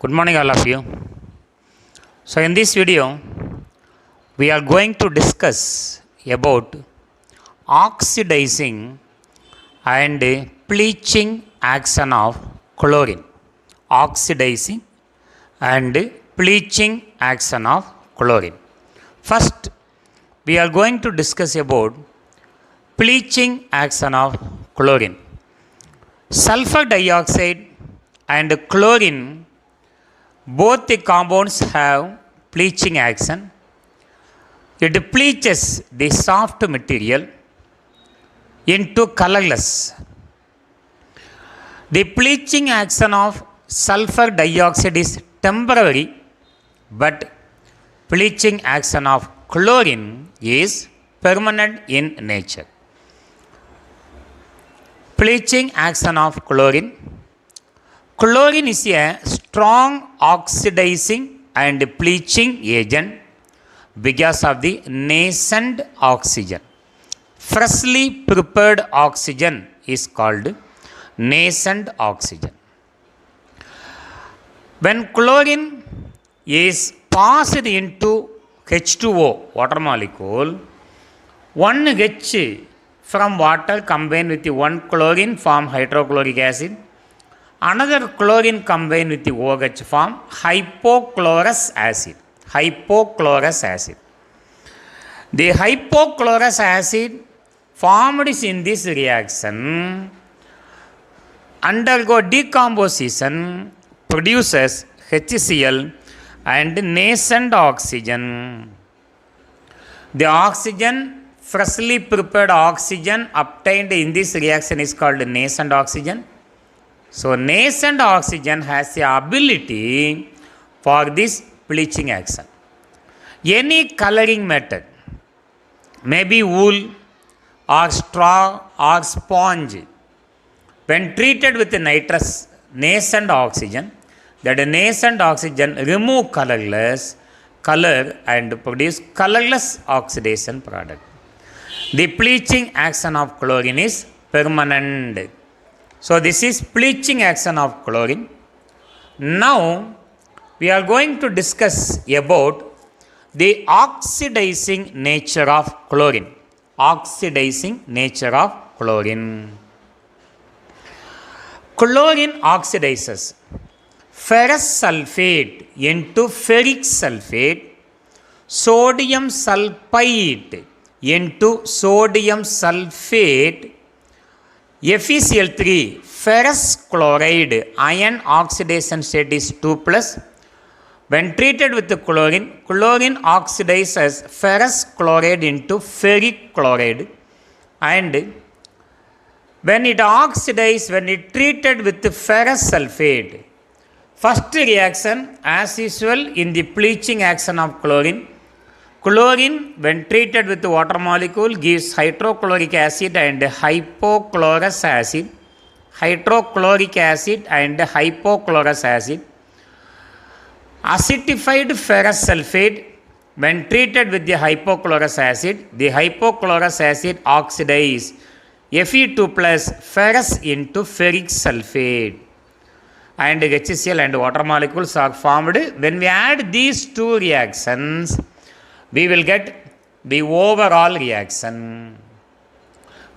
Good morning, all of you. So, in this video, we are going to discuss about oxidizing and bleaching action of chlorine. Oxidizing and bleaching action of chlorine. First, we are going to discuss about bleaching action of chlorine. Sulfur dioxide and chlorine, both the compounds have bleaching action. It bleaches the soft material into colorless. The bleaching action of sulfur dioxide is temporary, but bleaching action of chlorine is permanent in nature. Bleaching action of chlorine. Chlorine is a strong oxidizing and bleaching agent because of the nascent oxygen. Freshly prepared oxygen is called nascent oxygen. When chlorine is passed into H2O, water molecule, one H from water combined with the one chlorine form hydrochloric acid. Another chlorine combined with the OH form hypochlorous acid. Hypochlorous acid. The hypochlorous acid formed in this reaction undergo decomposition, produces HCl and nascent oxygen. The oxygen, freshly prepared oxygen obtained in this reaction is called nascent oxygen. So, nascent oxygen has the ability for this bleaching action. Any coloring method, maybe wool or straw or sponge, when treated with nitrous nascent oxygen, that nascent oxygen remove color and produce colorless oxidation product. The bleaching action of chlorine is permanent. So, this is bleaching action of chlorine. Now, we are going to discuss about the oxidizing nature of chlorine. Oxidizing nature of chlorine. Chlorine oxidizes ferrous sulfate into ferric sulfate, sodium sulfite into sodium sulfate, FeCl3, ferrous chloride, ion oxidation state is 2+. When treated with the chlorine, chlorine oxidizes ferrous chloride into ferric chloride, and when it oxidizes, when it treated with the ferrous sulfate, first reaction as usual in the bleaching action of chlorine, chlorine when treated with the water molecule gives hydrochloric acid and hypochlorous acid, hydrochloric acid and hypochlorous acid. Acidified ferrous sulfate when treated with the hypochlorous acid, the hypochlorous acid oxidizes Fe2+ ferrous into ferric sulfate, and HCl and water molecules are formed. When we add these two reactions, we will get the overall reaction.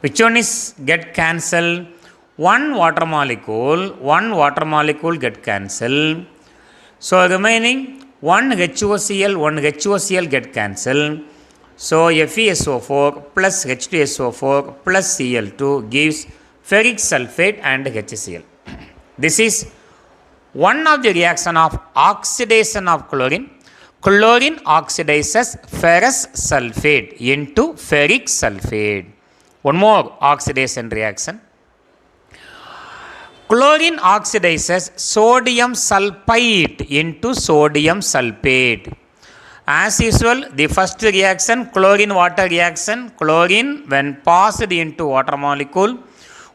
Which one is get cancelled? One water molecule get cancelled. So, remaining one HOCl get cancelled. So, FeSO4 plus H2SO4 plus Cl2 gives ferric sulfate and HCl. This is one of the reaction of oxidation of chlorine. Chlorine oxidizes ferrous sulfate into ferric sulfate. One more oxidation reaction. Chlorine oxidizes sodium sulfite into sodium sulfate. As usual, the first reaction, chlorine water reaction, chlorine when passed into water molecule,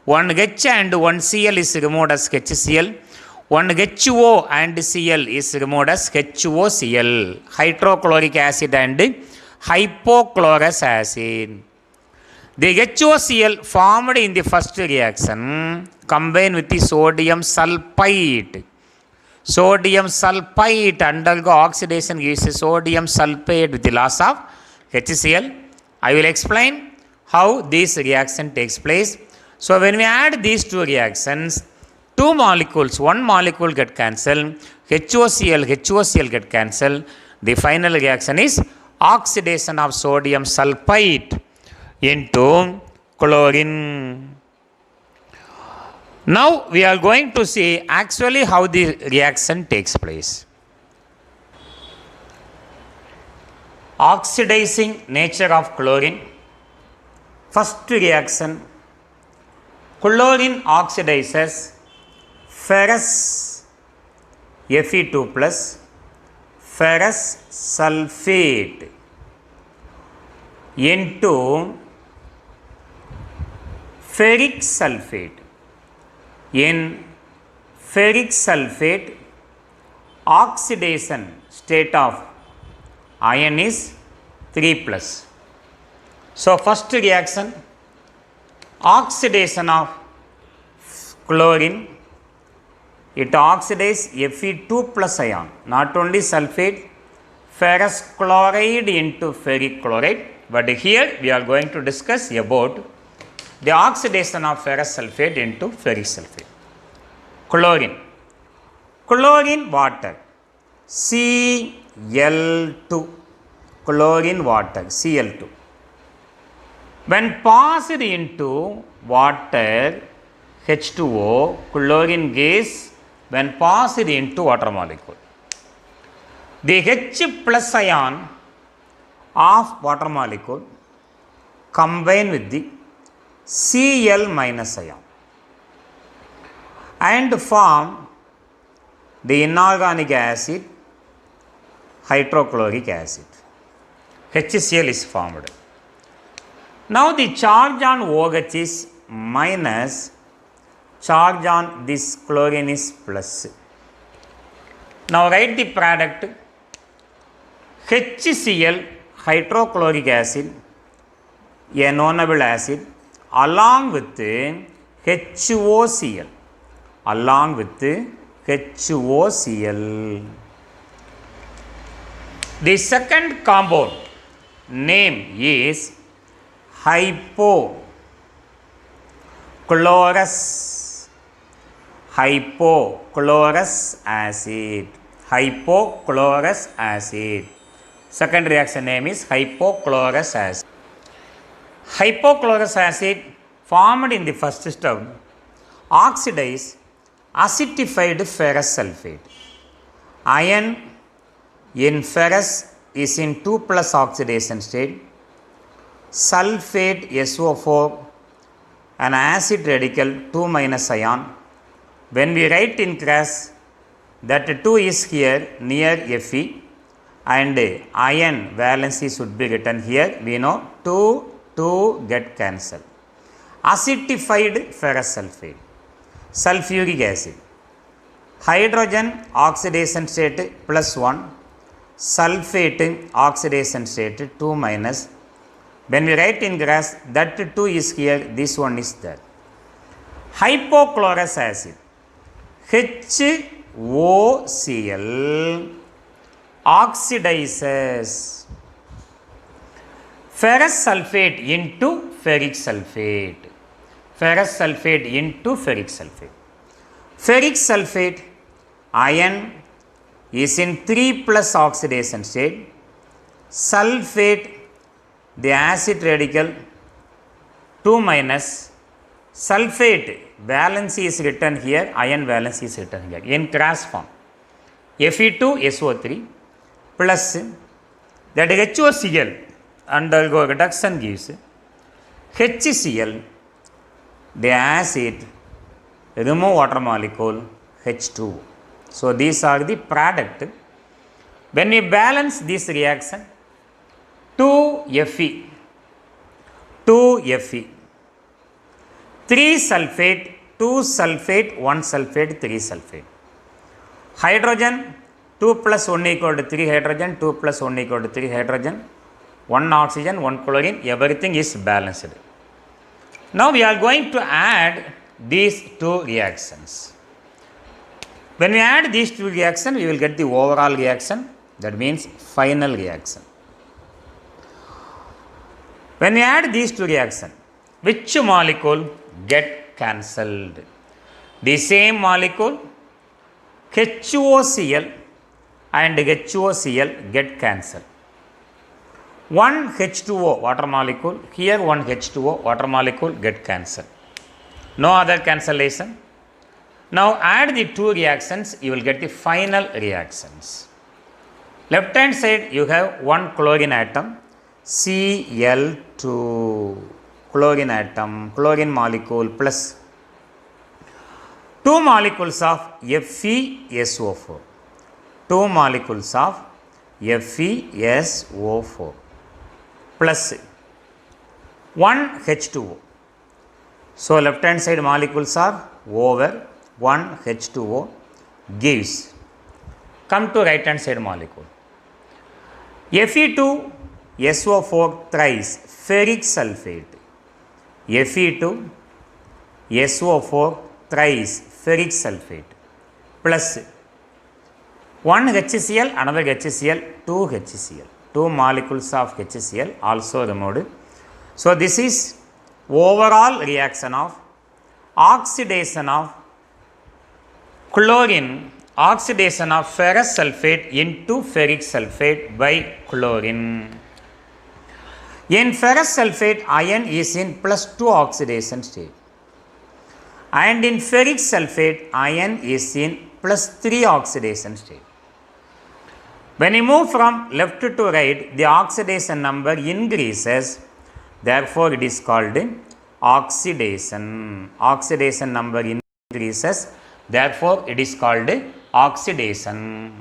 one H and one Cl is removed as HCl. One HO and Cl is removed as HOCl, hydrochloric acid and hypochlorous acid. The HOCl formed in the first reaction combine with the sodium sulfite. Sodium sulfite undergo oxidation gives sodium sulfate with the loss of HCl. I will explain how this reaction takes place. So when we add these two reactions, two molecules, one molecule get cancelled, HOCl get cancelled. The final reaction is oxidation of sodium sulfite into chlorine. Now we are going to see actually how the reaction takes place. Oxidizing nature of chlorine. First reaction, chlorine oxidizes ferrous Fe2 plus ferrous sulfate into ferric sulfate. In ferric sulfate, oxidation state of ion is 3 plus. So first reaction, oxidation of chlorine, it oxidizes Fe2 plus ion, not only sulfate, ferrous chloride into ferric chloride, but here we are going to discuss about the oxidation of ferrous sulfate into ferric sulfate. Chlorine. Chlorine water, Cl2. Chlorine water, Cl2. When passed into water, H2O, chlorine gas, when passed into water molecule, the H plus ion of water molecule combine with the Cl minus ion and form the inorganic acid hydrochloric acid. HCl is formed. Now the charge on OH is minus, charge on this chlorine is plus. Now write the product HCl hydrochloric acid, a nonable acid, along with HOCl, along with HOCl. The second compound name is hypochlorous acid. Hypochlorous acid. Second reaction name is hypochlorous acid. Hypochlorous acid formed in the first step oxidize acidified ferrous sulfate. Ion in ferrous is in 2 plus oxidation state. Sulfate SO4, an acid radical 2 minus ion. When we write in class, that 2 is here near Fe and ion valency should be written here. We know 2 get cancelled. Acidified ferrous sulfate, sulfuric acid, hydrogen oxidation state plus 1, sulfate oxidation state 2 minus. When we write in grass, that 2 is here, this one is there. Hypochlorous acid, HOCl oxidizes ferrous sulfate into ferric sulfate. Ferrous sulfate into ferric sulfate. Ferric sulfate ion is in 3 plus oxidation state. Sulfate, the acid radical 2 minus. Sulfate valency is written here, ion valency is written here in cross form. Fe2SO3 plus that HOCl undergo reduction gives HCl, the acid remove water molecule H2. So these are the product. When we balance this reaction, 2 Fe, 3 sulfate, 2 sulfate, 1 sulfate, 3 sulfate. Hydrogen 2 plus 1 equal to 3 hydrogen, 2 plus 1 equal to 3 hydrogen, 1 oxygen, 1 chlorine, everything is balanced. Now we are going to add these two reactions. When we add these two reactions, we will get the overall reaction, that means final reaction. When we add these two reactions, which molecule get cancelled? The same molecule HOCl and HOCl get cancelled. One H2O water molecule, here one H2O water molecule get cancelled. No other cancellation. Now add the two reactions, you will get the final reactions. Left hand side you have one chlorine atom, Cl2, chlorine atom, chlorine molecule plus two molecules of FeSO4, two molecules of FeSO4 plus one H2O. So left hand side molecules are over, one H2O gives. Come to right hand side molecule. Fe2SO4 thrice ferric sulfate. Fe2SO4 thrice ferric sulfate plus one HCl, another HCl, two HCl. Two molecules of HCl also removed. So this is overall reaction of oxidation of chlorine, oxidation of ferrous sulfate into ferric sulfate by chlorine. In ferrous sulfate, ion is in +2 oxidation state, and in ferric sulfate, ion is in +3 oxidation state. When you move from left to right, the oxidation number increases, therefore it is called oxidation. Oxidation number increases, therefore it is called oxidation.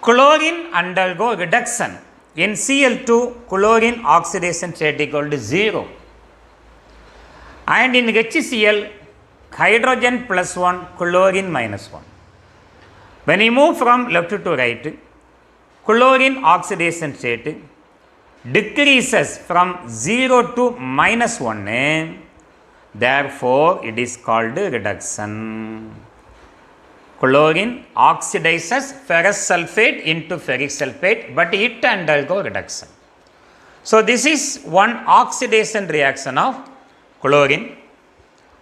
Chlorine undergo reduction. In Cl2, chlorine oxidation state equal to 0. And in HCl, hydrogen plus 1, chlorine minus 1. When you move from left to right, chlorine oxidation state decreases from 0 to -1. Therefore, it is called reduction. Chlorine oxidizes ferrous sulfate into ferric sulfate, but it undergo reduction. So, this is one oxidation reaction of chlorine.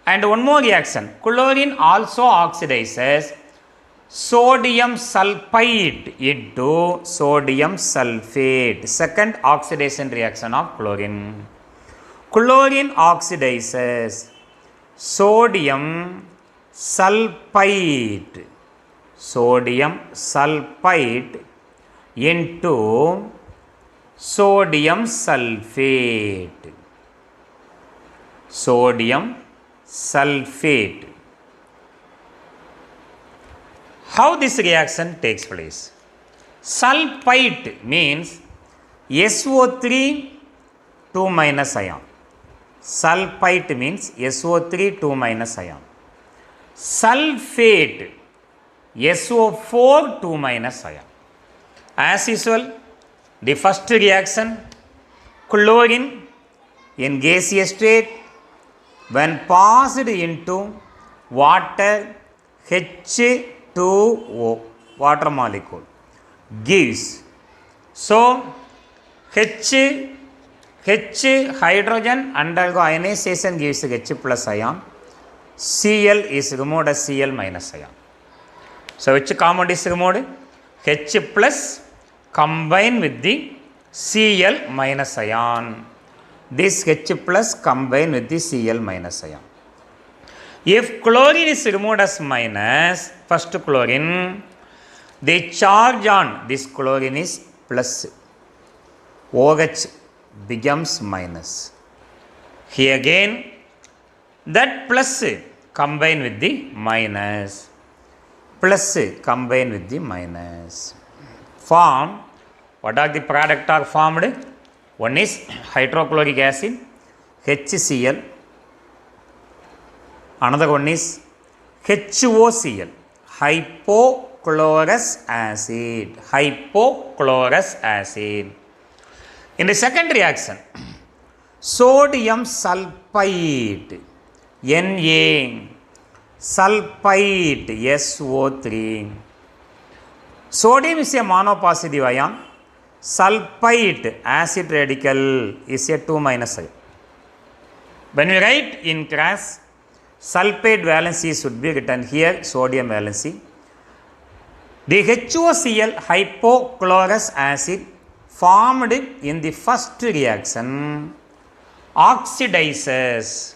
And one more reaction, chlorine also oxidizes sodium sulfide into sodium sulfate. Second oxidation reaction of chlorine. Chlorine oxidizes sodium sulfide into sodium sulfate. Sodium sulfate. How this reaction takes place? Sulfite means SO3 2 minus ion. Sulfite means SO3 2 minus ion. Sulfate SO4 2 minus ion. As usual, the first reaction, chlorine in gaseous state, when passed into water, H2O water molecule gives. So H hydrogen undergo ionization gives H plus ion. Cl is removed as Cl minus ion. So which compound is removed? H plus combined with the Cl minus ion. This H plus combined with the Cl minus ion. If chlorine is removed as minus, first chlorine, the charge on this chlorine is plus. OH becomes minus. Here again, that plus combine with the minus. Plus combine with the minus. Form, what are the product are formed? One is hydrochloric acid, HCl. Another one is HOCl, hypochlorous acid. Hypochlorous acid. In the second reaction, sodium sulfide, Na, sulfite, SO3. Sodium is a monopositive ion. Sulfite, acid radical, is a 2- ion. When we write in class, sulfate valency should be written here, sodium valency. The HOCl, hypochlorous acid, formed in the first reaction oxidizes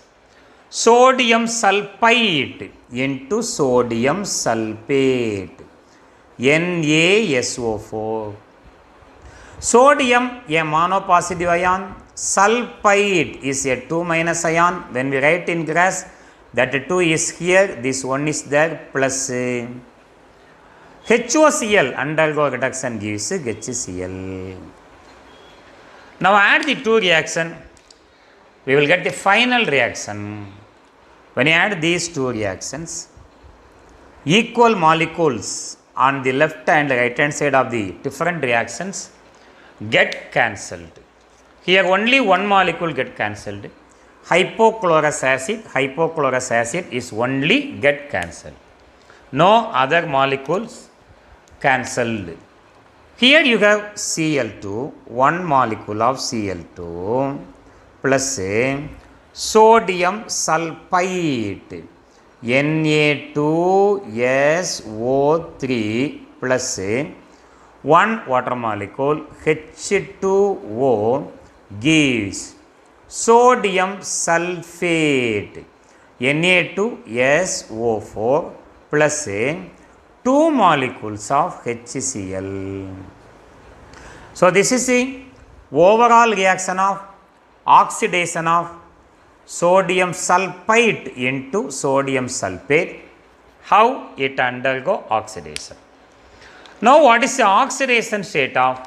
sodium sulfite into sodium sulfate, NaSO4. Sodium, a monopositive ion. Sulfite is a 2- ion. When we write in class, that 2 is here, this 1 is there, plus HOCl undergo reduction gives HCl. Now add the two reaction, we will get the final reaction. When you add these two reactions, equal molecules on the left and right hand side of the different reactions get cancelled. Here only one molecule get cancelled. Hypochlorous acid is only get cancelled. No other molecules cancelled. Here you have Cl2, one molecule of Cl2 plus sodium sulfite, Na2SO3 plus one water molecule H2O gives sodium sulfate, Na2SO4 plus 2 molecules of HCl. So this is the overall reaction of oxidation of sodium sulfite into sodium sulfate, how it undergo oxidation. Now what is the oxidation state of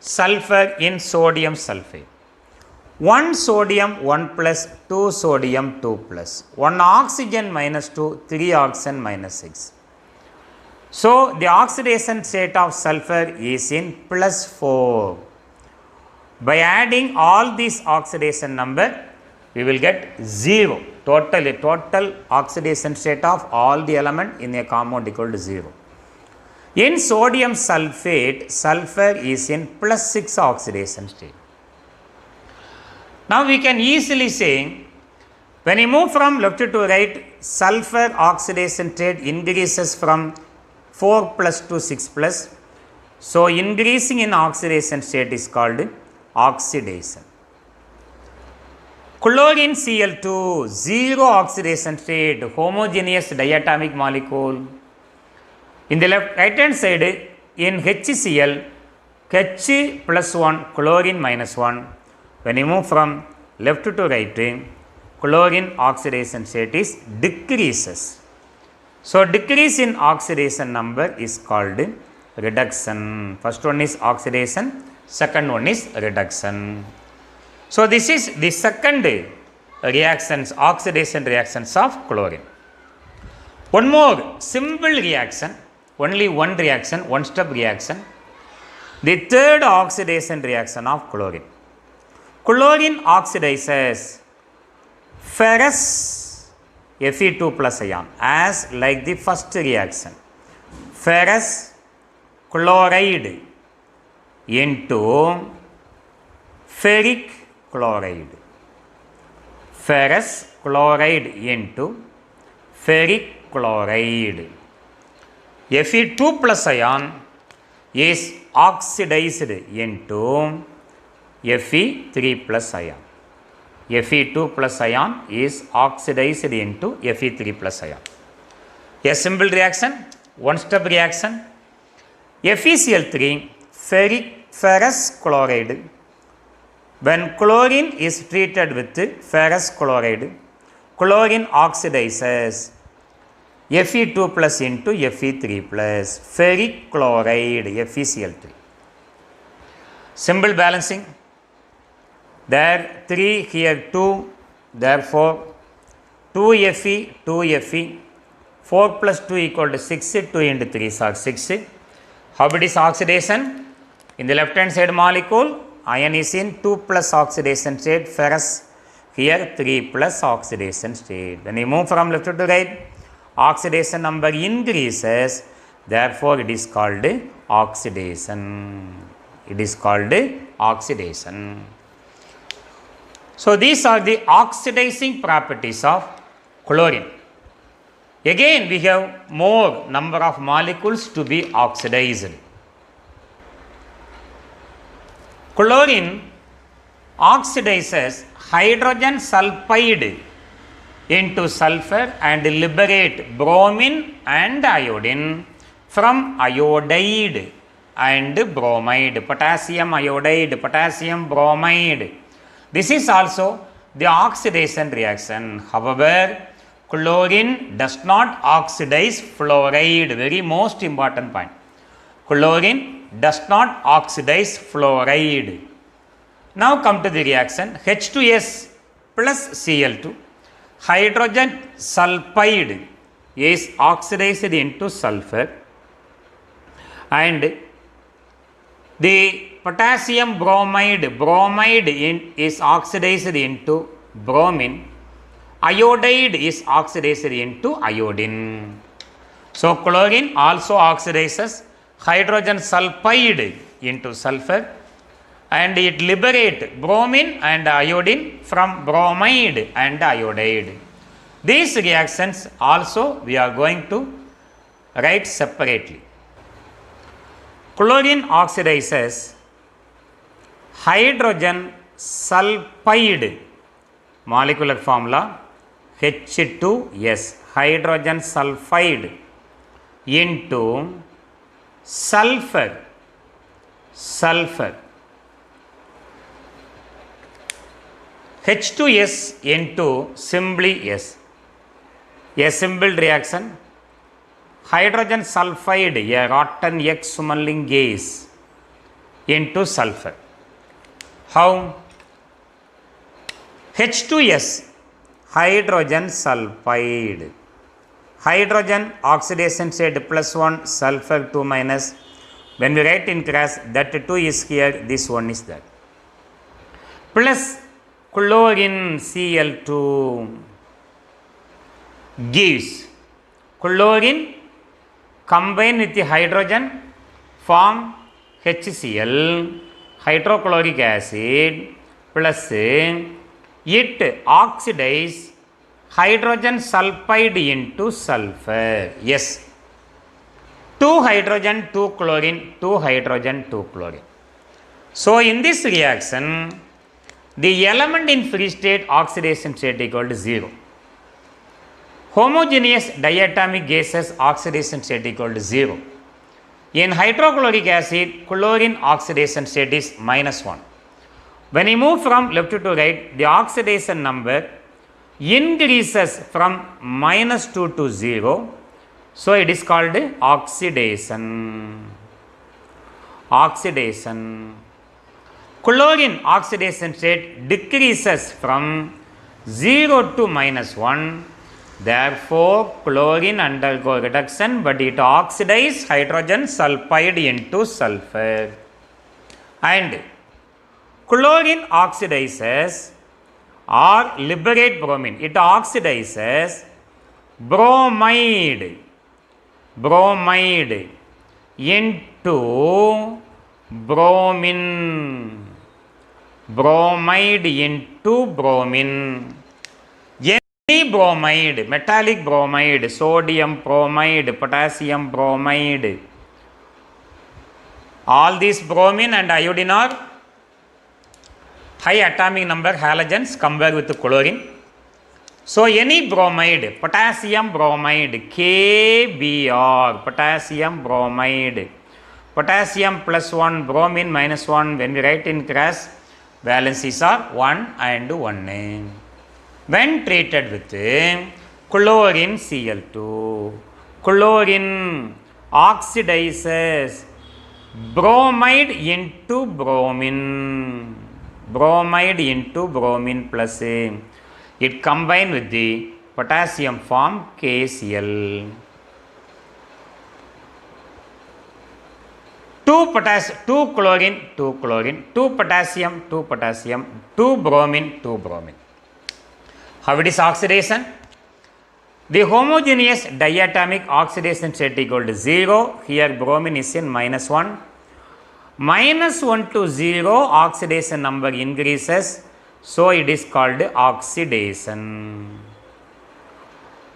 sulfur in sodium sulfate? 1 sodium 1 plus, 2 sodium 2 plus, 1 oxygen minus 2, 3 oxygen minus 6. So the oxidation state of sulfur is in plus 4. By adding all these oxidation number, we will get 0. Total oxidation state of all the element in a compound equal to 0. In sodium sulfate, sulfur is in plus 6 oxidation state. Now we can easily say, when you move from left to right, sulfur oxidation state increases from 4 plus to 6 plus. So increasing in oxidation state is called oxidation. Chlorine Cl2, 0 oxidation state, homogeneous diatomic molecule. In the right hand side, in HCl, H plus 1, chlorine minus 1. When you move from left to right, chlorine oxidation state is decreases. So decrease in oxidation number is called reduction. First one is oxidation, second one is reduction. So this is the second reactions, oxidation reactions of chlorine. One more simple reaction, only one reaction, one step reaction. The third oxidation reaction of chlorine. Chlorine oxidizes ferrous Fe2 plus ion as like the first reaction. Ferrous chloride into ferric chloride. Ferrous chloride into ferric chloride. Fe2 plus ion is oxidized into Fe3 plus ion. Fe2 plus ion is oxidized into Fe3 plus ion. A simple reaction, one step reaction. FeCl3, ferrous chloride. When chlorine is treated with ferrous chloride, chlorine oxidizes Fe2 plus into Fe3 plus, ferric chloride, FeCl3. Simple balancing. There 3, here 2, therefore 2 Fe, 2 Fe, 4 plus 2 equal to 6, 2 into 3 is 6. How it is oxidation? In the left hand side molecule, iron is in 2 plus oxidation state, ferrous here 3 plus oxidation state. When you move from left to right, oxidation number increases, therefore it is called oxidation. It is called oxidation. So these are the oxidizing properties of chlorine. Again we have more number of molecules to be oxidized. Chlorine oxidizes hydrogen sulfide into sulfur and liberate bromine and iodine from iodide and bromide, potassium iodide, potassium bromide. This is also the oxidation reaction. However, chlorine does not oxidize fluoride. Very most important point. Chlorine does not oxidize fluoride. Now come to the reaction. H2S plus Cl2. Hydrogen sulfide is oxidized into sulfur and the potassium bromide is oxidized into bromine. Iodide is oxidized into iodine. So chlorine also oxidizes hydrogen sulfide into sulfur and it liberate bromine and iodine from bromide and iodide. These reactions also we are going to write separately. Chlorine oxidizes hydrogen sulfide, molecular formula H2S, hydrogen sulfide into sulfur. H2S into simply S. A simple reaction. Hydrogen sulfide, a rotten ex-smelling gas, into sulfur. How? H2S, hydrogen sulfide. Hydrogen oxidation state +1, sulfur 2 minus. When we write in class, that 2 is here, this 1 is there. Plus chlorine Cl2 gives chlorine combine with the hydrogen form HCl, hydrochloric acid, plus it oxidize hydrogen sulfide into sulfur. Yes, 2 hydrogen 2 chlorine, 2 hydrogen 2 chlorine. So in this reaction the element in free state oxidation state equal to 0. Homogeneous diatomic gases oxidation state equal to 0. In hydrochloric acid, chlorine oxidation state is -1. When you move from left to right, the oxidation number increases from -2 to 0. So it is called oxidation. Chlorine oxidation state decreases from 0 to -1. Therefore, chlorine undergo reduction, but it oxidizes hydrogen sulfide into sulfur. And chlorine oxidizes or liberate bromine. It oxidizes bromide into bromine. Any bromide, metallic bromide, sodium bromide, potassium bromide, all these bromine and iodine are high atomic number halogens compared with chlorine. So any bromide, potassium bromide, KBr, potassium bromide, potassium +1, bromine -1, when we write in class, valencies are 1 and 1. When treated with chlorine Cl2, chlorine oxidizes bromide into bromine plus it combine with the potassium form KCl. 2 chlorine, 2 potassium, 2 bromine, 2 bromine. How it is oxidation? The homogeneous diatomic oxidation state equal to 0. Here bromine is in -1. -1 to 0 oxidation number increases. So it is called oxidation.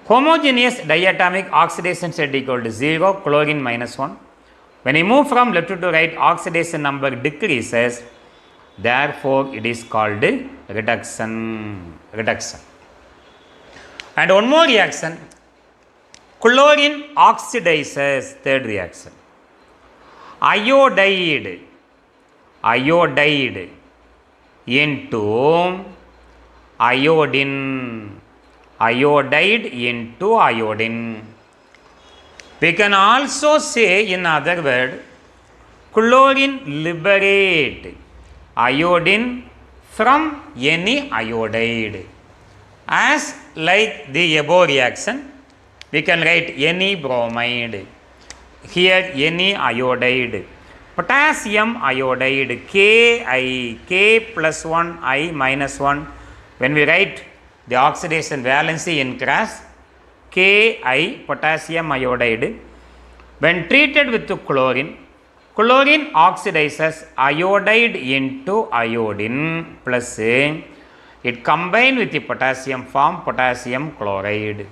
Homogeneous diatomic oxidation state equal to 0. Chlorine -1. When you move from left to right, oxidation number decreases. Therefore, it is called reduction. And one more reaction. Chlorine oxidizes. Third reaction. Iodide into iodine. Iodide into iodine. We can also say, in other word, chlorine liberate iodine from any iodide. As like the above reaction, we can write any bromide. Here any iodide. Potassium iodide, Ki, K plus 1, I minus 1. When we write the oxidation valency in cross, Ki, potassium iodide. When treated with chlorine, chlorine oxidizes iodide into iodine plus it combined with the potassium form potassium chloride.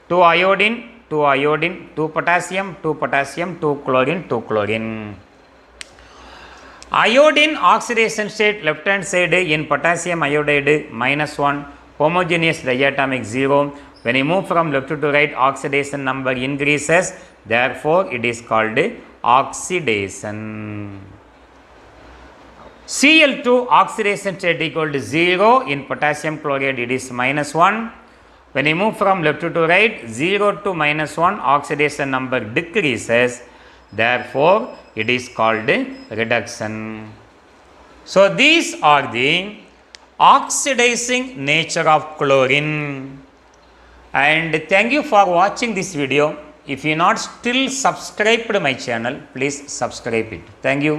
2 iodine, 2 iodine, 2 potassium, 2 potassium, 2 chlorine, 2 chlorine. Iodine oxidation state left hand side in potassium iodide -1, homogeneous diatomic 0. When you move from left to right, oxidation number increases. Therefore, it is called oxidation. Cl2 oxidation state equal to 0. In potassium chloride, it is -1. When you move from left to right, 0 to -1, oxidation number decreases. Therefore, it is called reduction. So, these are the oxidizing nature of chlorine. And thank you for watching this video. If you not still subscribed to my channel, please subscribe it. Thank you.